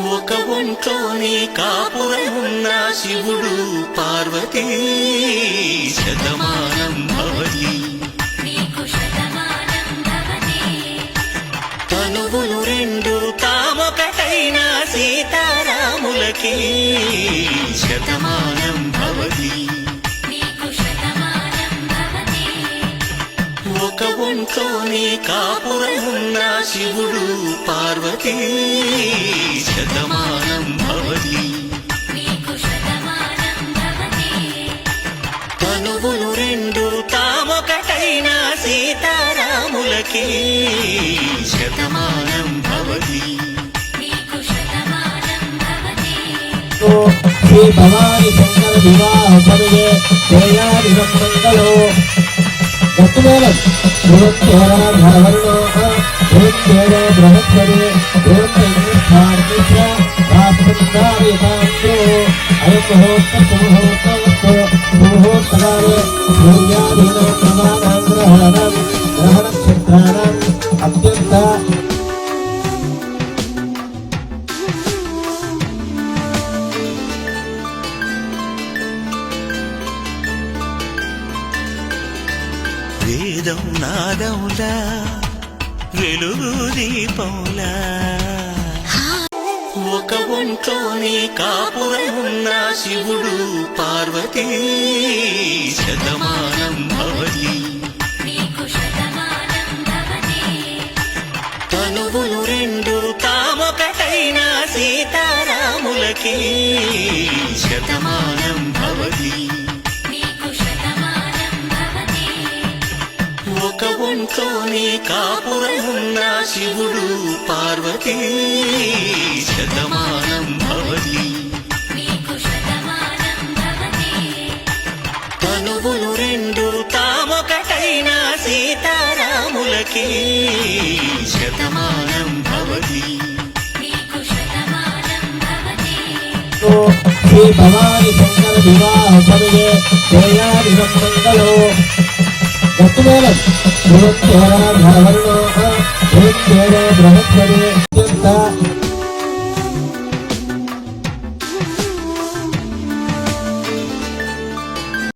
ఒక ఒంట్లోని కాపురం ఉన్న శివుడు పార్వతీ శతమానం భవతి తనువులు రెండు తామొకటైన సీతారాములకి శతమానం భవతి ఒక ఒంట్లోని కాపురం ఉన్న శివుడు పార్వతీ శతమానం భవతి తనువులు రెండు తామొకటైన సీతారాములకి శతమానం భవతి శ్రీ భవాని శంకర వివాహ సమయే జయాది మంగళో భక్తుమేళం బృహత్వర్ణో బృహస్పతి అయం ముహూర్తకాలే సూర్యాదీనం ప్రమాణం గ్రహణం గ్రహనక్షత్రాణం అత్యంత వేదం నాదములా వెలుగు దీపములా ఒక ఒంట్లోని కాపురం ఉన్న శివుడు పార్వతీ శతమానం భవతి తనువులు రెండు తామొకటైన సీతారాములకి శతమానం భవతి ఒక ఒంట్లోని కాపురం ఉన్న శివుడు పార్వతీ శతమానం భవతి తనువులు రెండు తామొకటైన సీతారాములకి శతమానం భవతి శ్రీ భవాని శంకర వివాహ సమయే జయాది మంగళో భక్తుమేళం బృహత్వర్ణో బృహస్పతి